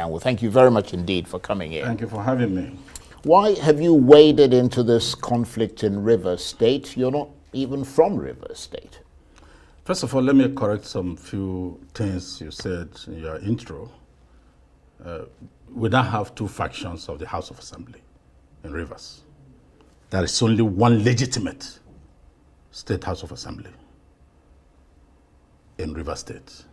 Iwanyanwu. Thank you very much indeed for coming in. Thank you for having me. Why have you waded into this conflict in Rivers State? You're not even from Rivers State. First of all, let me correct some few things you said in your intro. We now have two factions of the House of Assembly in Rivers. There is only one legitimate State House of Assembly in Rivers State.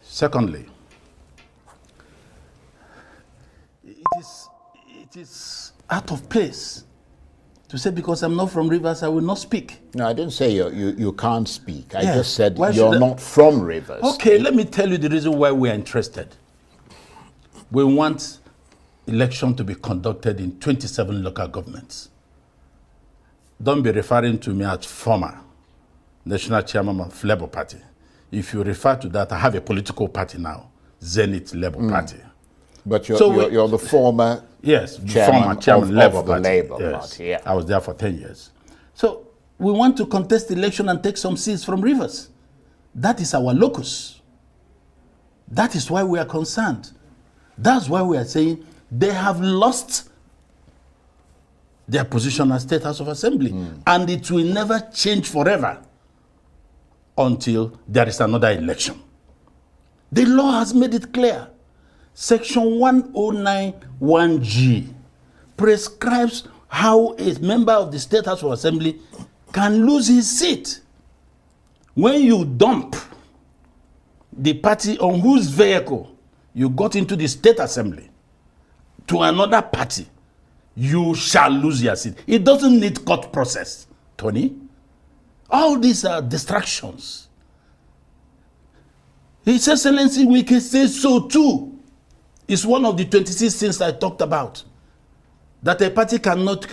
Secondly, it is out of place to say because I'm not from Rivers, I will not speak. No, I didn't say you can't speak. I just said Why you're not from Rivers. Okay, let me tell you the reason why we are interested. We want election to be conducted in 27 local governments. Don't be referring to me as former national chairman of Labour Party. If you refer to that, I have a political party now, Zenith Labour Party. But you're the former chairman of Labour the Party. Labour Party. Yeah. I was there for 10 years. So we want to contest the election and take some seats from Rivers. That is our locus. That is why we are concerned. That's why we are saying they have lost their position as State House of Assembly. And it will never change forever until there is another election. The law has made it clear. Section 1091G prescribes how a member of the State House of Assembly can lose his seat. When you dump the party on whose vehicle you got into the State Assembly to another party, you shall lose your seat. It doesn't need court process, Tony. All these are distractions. His Excellency Wike says so too. It's one of the 26 things I talked about. That a party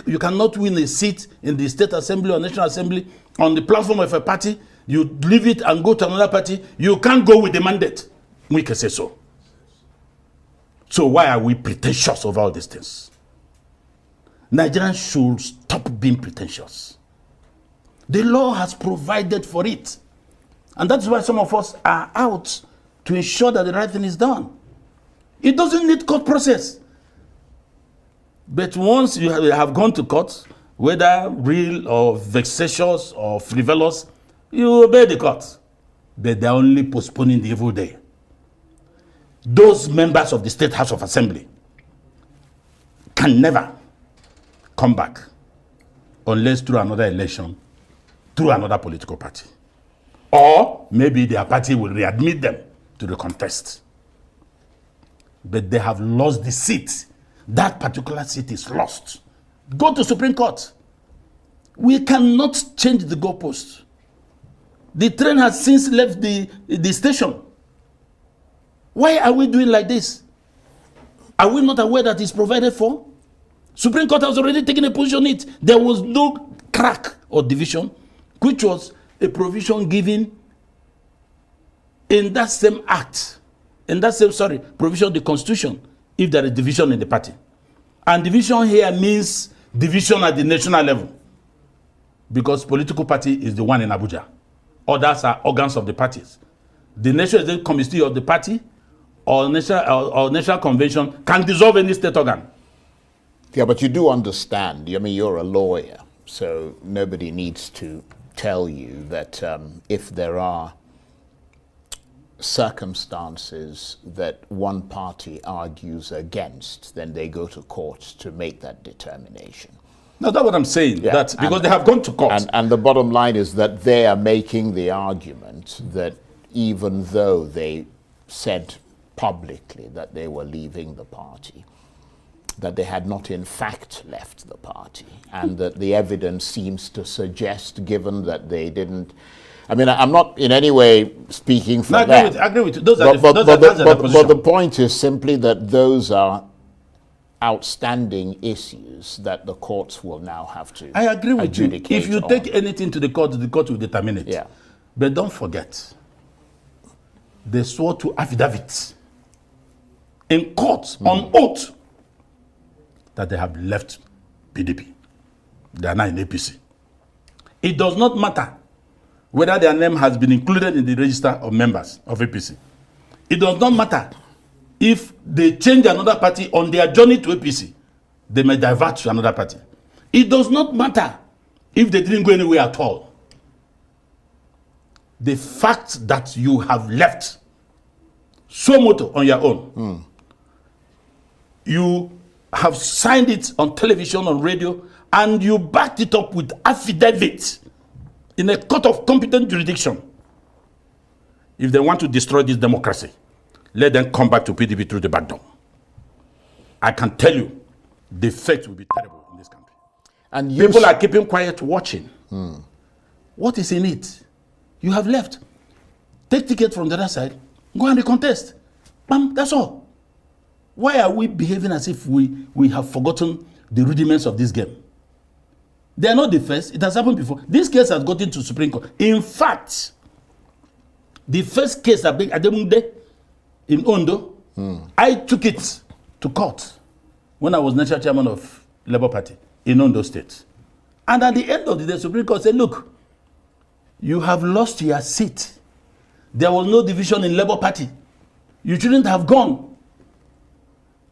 you cannot win a seat in the State Assembly or National Assembly on the platform of a party. You leave it and go to another party. You can't go with the mandate. Wike says so. So why are we pretentious over all these things? Nigerians should stop being pretentious. The law has provided for it. And that's why some of us are out to ensure that the right thing is done. It doesn't need court process. But once you have gone to court, whether real or vexatious or frivolous, you obey the court. But they're only postponing the evil day. Those members of the State House of Assembly can never come back unless through another election, through another political party. Or maybe their party will readmit them to the contest. But they have lost the seat. That particular seat is lost. Go to Supreme Court. We cannot change the goalpost. The train has since left the station. Why are we doing like this? Are we not aware that it's provided for? Supreme Court has already taken a position on it. There was no crack or division, which was a provision given in that same act, in that same, provision of the Constitution, if there is division in the party. And division here means division at the national level. Because political party is the one in Abuja. Others are organs of the parties. The National Executive Committee of the party or national convention can dissolve any state organ. Yeah, but you do understand, I mean, you're a lawyer, so nobody needs to tell you that if there are circumstances that one party argues against, then they go to court to make that determination. No, that's what I'm saying. Yeah. That because they have gone to court. And the bottom line is that they are making the argument that even though they said publicly that they were leaving the party, that they had not in fact left the party, and that the evidence seems to suggest, given that they didn't, I mean, I'm not in any way speaking for them. I agree with you. But the point is simply that those are outstanding issues that the courts will now have to I agree with you. If you take on. anything to the court will determine it. Yeah. But don't forget, they swore to affidavits in court on oath that they have left PDP. They are now in APC. It does not matter whether their name has been included in the register of members of APC. It does not matter if they change another party on their journey to APC, they may divert to another party. It does not matter if they didn't go anywhere at all. The fact that you have left so moto on your own, you have signed it on television, on radio, and you backed it up with affidavit in a court of competent jurisdiction. If they want to destroy this democracy, let them come back to PDP through the back door. I can tell you, the fate will be terrible in this country. And people are keeping quiet watching. What is in it? You have left. Take ticket from the other side, go and recontest. Bam, that's all. Why are we behaving as if we have forgotten the rudiments of this game? They are not the first. It has happened before. This case has gotten to Supreme Court. In fact, the first case Ademunde in Ondo, I took it to court when I was national chairman of Labour Party in Ondo State. And at the end of the day, Supreme Court said, look, you have lost your seat. There was no division in Labour Party. You shouldn't have gone.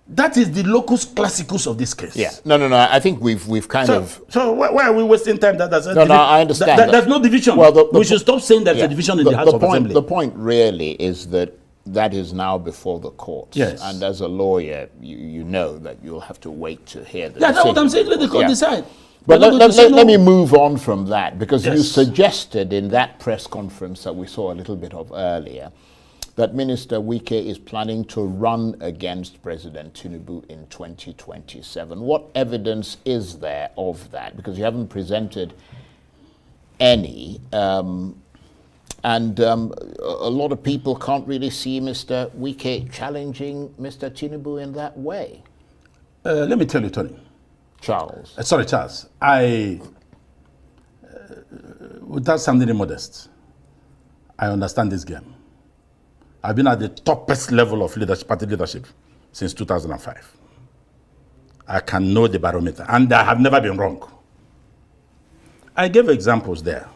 That is the locus classicus of this case. Yeah. No. I think we've kind of. So why are we wasting time? No, I understand. There's no division. Well, we should stop saying there's a division in the House of Assembly. The point really is that is now before the courts. Yes. And as a lawyer, you know that you'll have to wait to hear the decision. That's what I'm saying. Let the court decide. But let me move on from that, because you suggested in that press conference that we saw a little bit of earlier that Minister Wike is planning to run against President Tinubu in 2027. What evidence is there of that? Because you haven't presented any, and a lot of people can't really see Mr. Wike challenging Mr. Tinubu in that way. Let me tell you, Tony. Charles. Sorry, Charles. Without sounding modest, I understand this game. I've been at the toppest level of leadership, party leadership since 2005. I can know the barometer, and I have never been wrong. I gave examples there.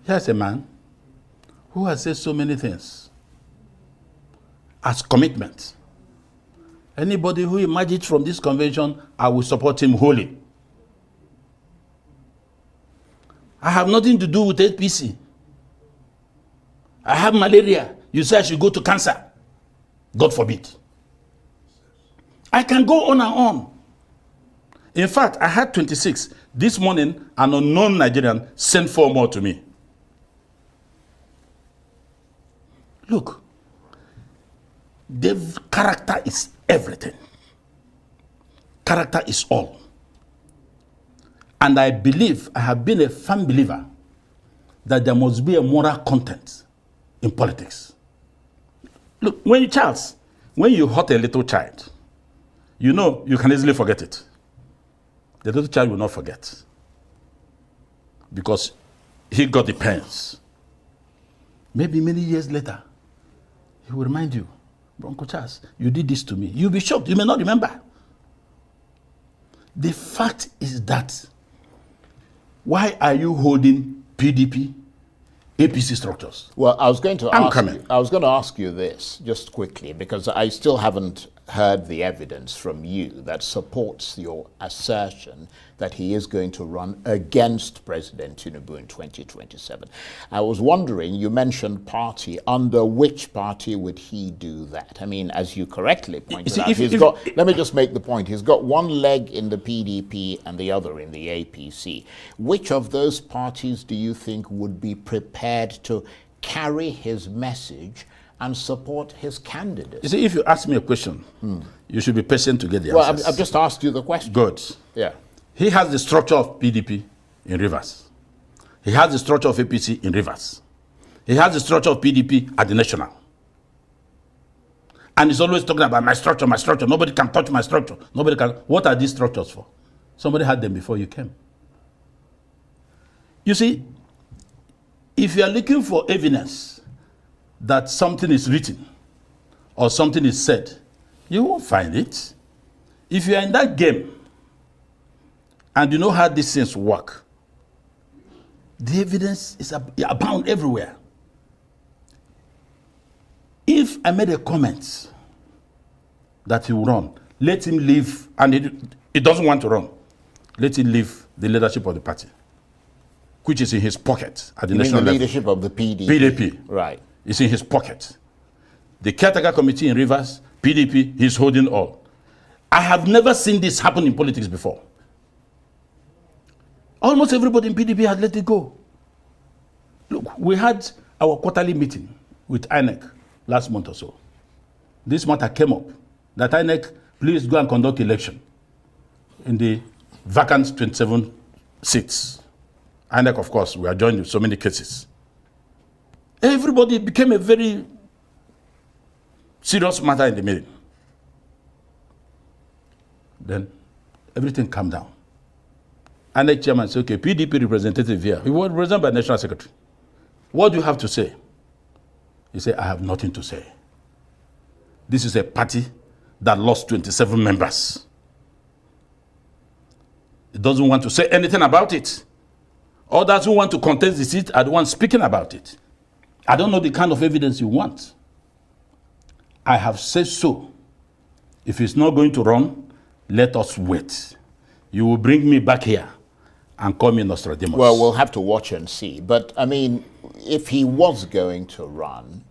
Here's a man who has said so many things as commitment. Anybody who emerges from this convention, I will support him wholly. I have nothing to do with APC. I have malaria. You say I should go to cancer. God forbid. I can go on and on. In fact, I had 26. This morning, an unknown Nigerian sent 4 more to me. Look, the character is everything. Character is all. And I believe, I have been a firm believer that there must be a moral content in politics. Look, when you hurt a little child, you know you can easily forget it. The little child will not forget, because he got the pains. Maybe many years later, he will remind you, Uncle Charles, you did this to me. You'll be shocked. You may not remember. The fact is that, why are you holding PDP, APC structures? Well, I was going to ask you this just quickly, because I still haven't heard the evidence from you that supports your assertion that he is going to run against President Tinubu in 2027. I was wondering, you mentioned party. Under which party would he do that? I mean, as you correctly pointed out, let me just make the point. He's got one leg in the PDP and the other in the APC. Which of those parties do you think would be prepared to carry his message and support his candidate? You see, if you ask me a question, you should be patient to get the answers. Well, I've just asked you the question. Good. Yeah. He has the structure of PDP in Rivers. He has the structure of APC in Rivers. He has the structure of PDP at the national. And he's always talking about my structure, my structure. Nobody can touch my structure. Nobody can. What are these structures for? Somebody had them before you came. You see, if you are looking for evidence that something is written or something is said, you won't find it. If you are in that game and you know how these things work, the evidence is abound everywhere. If I made a comment that he will run, let him leave, and he doesn't want to run, let him leave the leadership of the party, which is in his pocket at the national level. Leadership of the PDP? PDP. Right. It's in his pocket. The caretaker committee in Rivers, PDP, he's holding all. I have never seen this happen in politics before. Almost everybody in PDP had let it go. Look, we had our quarterly meeting with INEC last month or so. This matter came up, that INEC, please go and conduct election in the vacant 27 seats. INEC, of course, we are joined with so many cases. Everybody became a very serious matter in the meeting. Then everything calmed down. INEC chairman said, okay, PDP representative here. He was represented by National Secretary. What do you have to say? He said, I have nothing to say. This is a party that lost 27 members. It doesn't want to say anything about it. Others who want to contest the seat are the ones speaking about it. I don't know the kind of evidence you want. I have said so. If he's not going to run, let us wait. You will bring me back here and call me Nostradamus. Well, we'll have to watch and see. But, I mean, if he was going to run,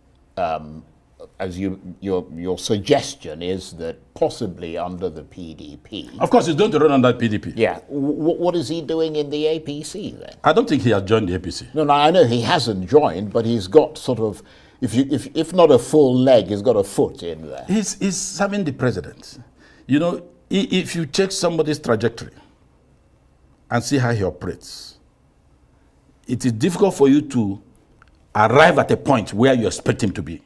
as your suggestion is that possibly under the PDP. Of course, he's going to run under PDP. Yeah. What is he doing in the APC then? I don't think he has joined the APC. No, I know he hasn't joined, but he's got sort of, if not a full leg, he's got a foot in there. He's serving the president. You know, if you check somebody's trajectory and see how he operates, it is difficult for you to arrive at a point where you expect him to be,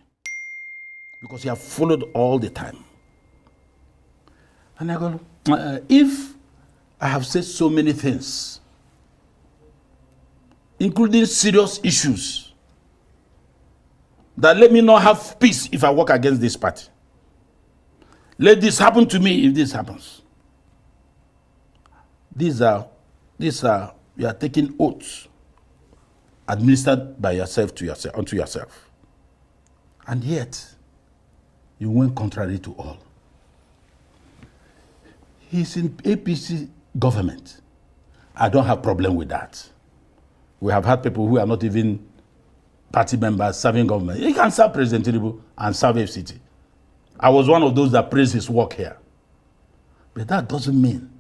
because you have followed all the time. And I go, if I have said so many things, including serious issues, that let me not have peace if I work against this party. Let this happen to me if this happens. These are, you are taking oaths administered by yourself to yourself, unto yourself. And yet, you went contrary to all. He's in APC government. I don't have problem with that. We have had people who are not even party members serving government. He can serve President Tinubu and serve FCT. I was one of those that praised his work here. But that doesn't mean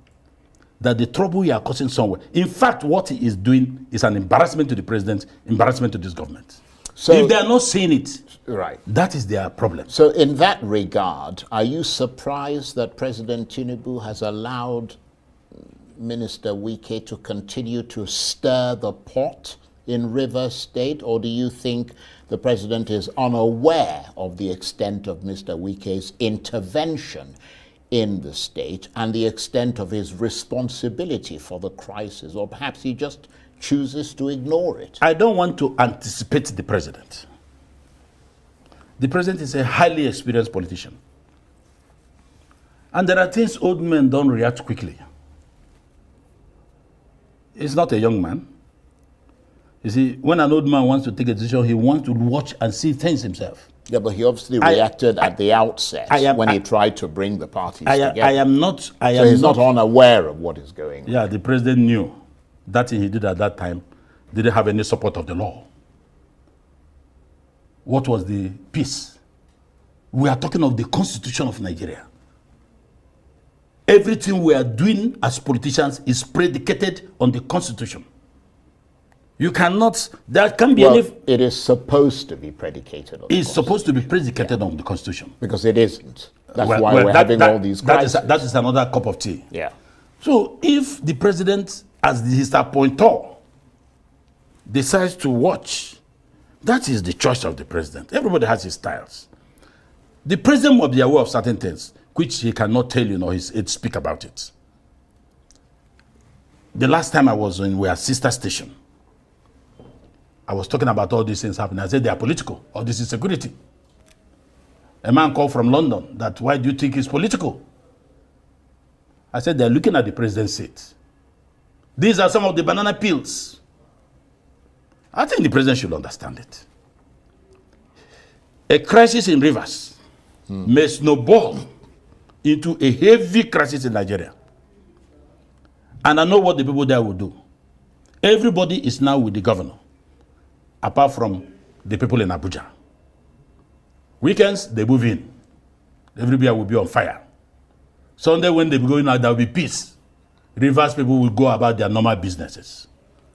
that the trouble you are causing somewhere. In fact, what he is doing is an embarrassment to the president, embarrassment to this government. So if they are not seeing it, right, that is their problem. So in that regard, are you surprised that President Tinubu has allowed Minister Wike to continue to stir the pot in Rivers State, or do you think the president is unaware of the extent of Mr. Wike's intervention in the state and the extent of his responsibility for the crisis, or perhaps he just chooses to ignore it? I don't want to anticipate the president. The president is a highly experienced politician. And there are things old men don't react quickly. He's not a young man. You see, when an old man wants to take a decision, he wants to watch and see things himself. Yeah, but he obviously reacted at the outset when he tried to bring the parties together. So he's not unaware of what is going on. Yeah, the president knew that thing he did at that time didn't have any support of the law. What was the peace? We are talking of the Constitution of Nigeria. Everything we are doing as politicians is predicated on the Constitution. You cannot, there can be any... It is supposed to be predicated on It's supposed to be predicated on the Constitution. Because it isn't. That's why we're having all these crises. That is another cup of tea. Yeah. So if the president, as his appointer, decides to watch, that is the choice of the president. Everybody has his styles. The president must be aware of certain things, which he cannot tell you, nor speak about it. The last time I was in our sister station, I was talking about all these things happening. I said they are political, or this is security. A man called from London that, why do you think it's political? I said they're looking at the president's seat. These are some of the banana peels. I think the president should understand it. a crisis in Rivers may snowball into a heavy crisis in Nigeria. And I know what the people there will do. Everybody is now with the governor, apart from the people in Abuja. Weekends, they move in. Everybody will be on fire. Sunday, when they be going out, there will be peace. Rivers people will go about their normal businesses.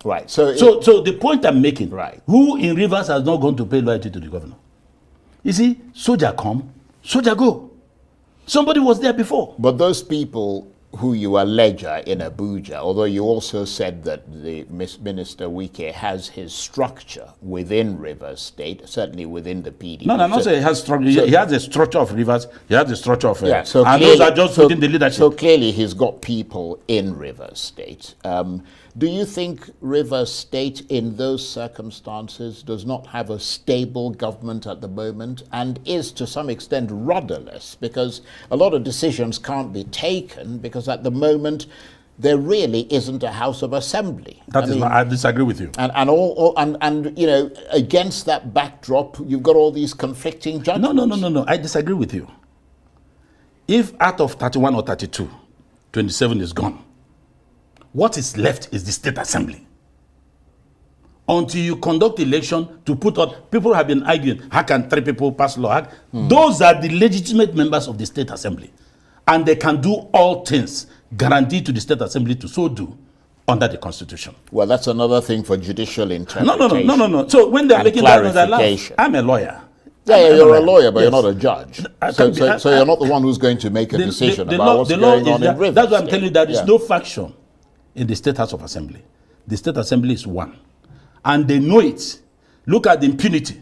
Right. So the point I'm making, right. Who in Rivers has not gone to pay loyalty to the governor? You see, soldier come, soldier go. Somebody was there before. But those people who you allege are in Abuja, although you also said that the Minister Wike has his structure within Rivers State, certainly within the PDP. No, I'm not saying he has structure. He has the structure of Rivers. He has the structure of. Yeah, so and clearly, those are just within the leadership. So clearly, he's got people in Rivers State. Do you think Rivers State, in those circumstances, does not have a stable government at the moment and is to some extent rudderless? Because a lot of decisions can't be taken because at the moment there really isn't a House of Assembly. I disagree with you. And you know, against that backdrop, you've got all these conflicting judgments. No. I disagree with you. If out of 31 or 32, 27 is gone, what is left is the State Assembly. Until you conduct election to put out, people have been arguing, how can 3 people pass law? Those are the legitimate members of the State Assembly. And they can do all things guaranteed to the State Assembly to so do under the Constitution. Well, that's another thing for judicial interpretation. No. So when they're making that, I'm a lawyer. Yeah, you're a lawyer, but yes. You're not a judge. So you're not the one who's going to make a decision about what's going on in Rivers. That's why I'm telling you there is no faction in the State House of Assembly. The State Assembly is one. And they know it. Look at the impunity.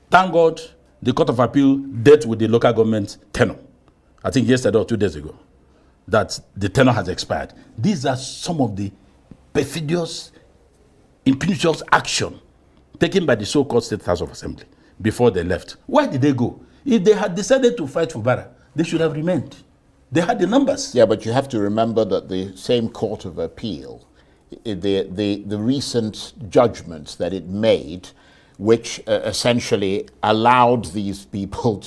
Thank God the Court of Appeal dealt with the local government tenure. I think yesterday or 2 days ago. That the tenure has expired. These are some of the perfidious, impunious action taken by the so-called State House of Assembly before they left. Why did they go? If they had decided to fight for Bara, they should have remained. They had the numbers. Yeah, but you have to remember that the same Court of Appeal, the recent judgments that it made, which essentially allowed these people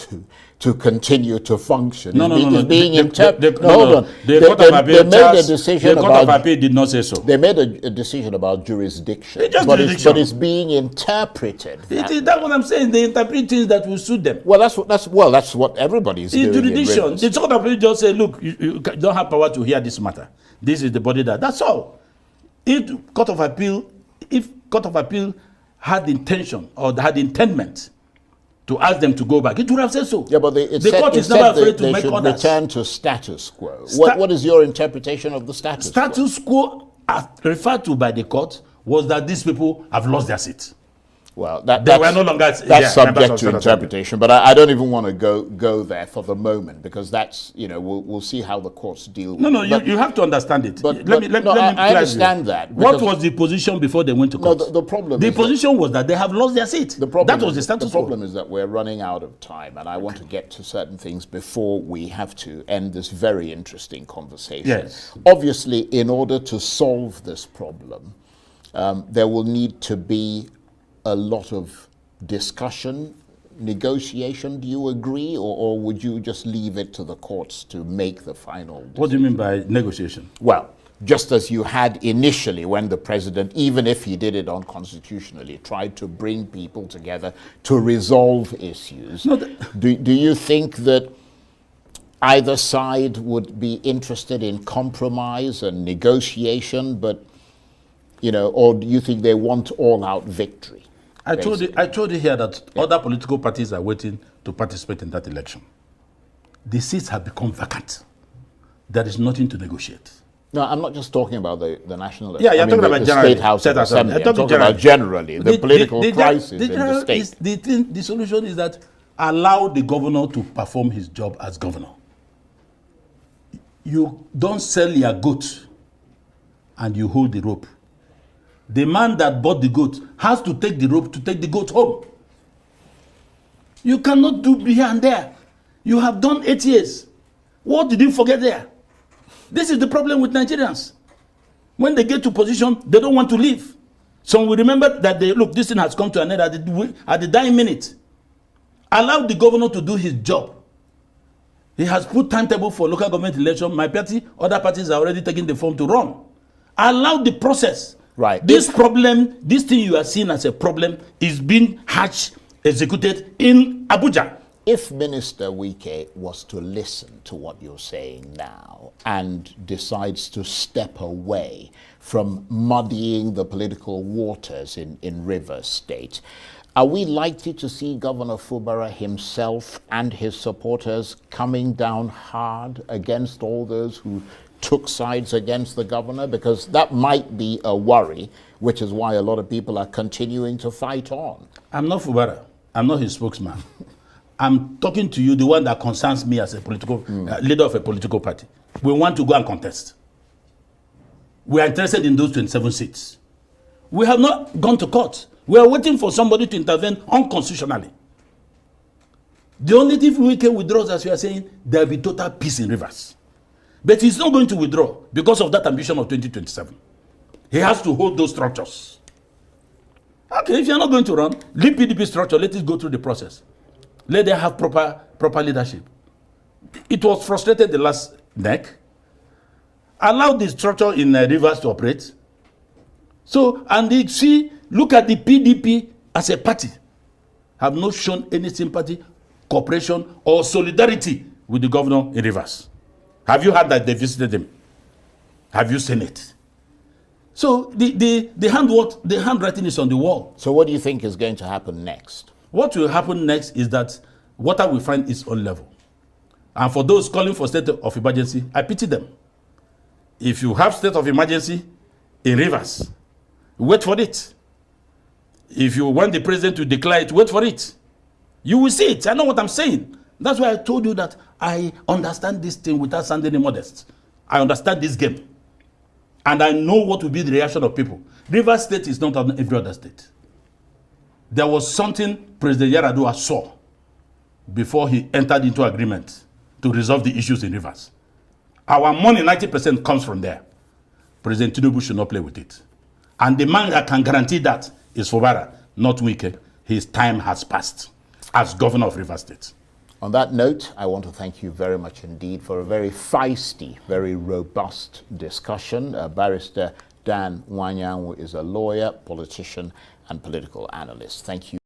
to continue to function, is being interpreted. The Court of Appeal did not say so. They made a decision about jurisdiction, but it's being interpreted. That's what I'm saying. They interpret things that will suit them. Well, that's what everybody's doing. Jurisdiction. The Court of Appeal just say, look, you don't have power to hear this matter. This is the body that's all. If Court of Appeal had the intention or had the intendment to ask them to go back, it would have said so. Yeah, but the court is never afraid to make orders. Return to status quo. What is your interpretation of the status quo? Status quo, referred to by the court, was that these people have lost their seats. Well, they were no longer subject to interpretation, but I don't even want to go there for the moment because that's, you know, we'll see how the courts deal with it. You have to understand it. I understand that. What was the position before they went to court? No, the problem the position was that they have lost their seat. That was the status quo. The problem is that we're running out of time, and I want to get to certain things before we have to end this very interesting conversation. Yes. Obviously, in order to solve this problem, there will need to be a lot of discussion, negotiation. Do you agree, or would you just leave it to the courts to make the final decision? What do you mean by negotiation? Well, just as you had initially when the president, even if he did it unconstitutionally, tried to bring people together to resolve issues. Do you think that either side would be interested in compromise and negotiation, but, you know, or do you think they want all-out victory? I told you here that other political parties are waiting to participate in that election. The seats have become vacant. There is nothing to negotiate. No, I'm not just talking about the national. Yeah, you're talking about the State House of Assembly. I'm talking about generally the political crisis in the state. The solution is that allow the governor to perform his job as governor. You don't sell your goat and you hold the rope. The man that bought the goat has to take the rope to take the goat home. You cannot do here and there. You have done 8 years. What did you forget there? This is the problem with Nigerians. When they get to position, they don't want to leave. Some will remember that look, this thing has come to an end at the dying minute. Allow the governor to do his job. He has put timetable for local government election. My party, other parties are already taking the form to run. Allow the process. Right. This problem, this thing you are seeing as a problem is being hatched, executed in Abuja. If Minister Wike was to listen to what you're saying now and decides to step away from muddying the political waters in Rivers State, are we likely to see Governor Fubara himself and his supporters coming down hard against all those who took sides against the governor? Because that might be a worry, which is why a lot of people are continuing to fight on. I'm not Fubara. I'm not his spokesman. I'm talking to you, the one that concerns me as a political leader of a political party. We want to go and contest. We are interested in those 27 seats. We have not gone to court. We are waiting for somebody to intervene unconstitutionally. The only thing Wike withdraws, as we are saying, there will be total peace in Rivers. But he's not going to withdraw because of that ambition of 2027. He has to hold those structures. Okay, if you're not going to run, leave PDP structure, let it go through the process. Let them have proper leadership. It was frustrated the last neck. Allow the structure in Rivers to operate. So, and they see, look at the PDP as a party. Have not shown any sympathy, cooperation, or solidarity with the governor in Rivers. Have you heard that they visited him? Have you seen it? So the handwriting is on the wall. So what do you think is going to happen next? What will happen next is that water will find its own level. And for those calling for state of emergency, I pity them. If you have state of emergency in Rivers, wait for it. If you want the president to declare it, wait for it. You will see it. I know what I'm saying. That's why I told you that I understand this thing without sounding modest. I understand this game. And I know what will be the reaction of people. Rivers State is not every other state. There was something President Yaradua saw before he entered into agreement to resolve the issues in Rivers. Our money, 90% comes from there. President Tinubu should not play with it. And the man that can guarantee that is Fubara, not Wike. His time has passed as governor of Rivers State. On that note, I want to thank you very much indeed for a very feisty, very robust discussion. Barrister Dan Iwanyanwu is a lawyer, politician, and political analyst. Thank you.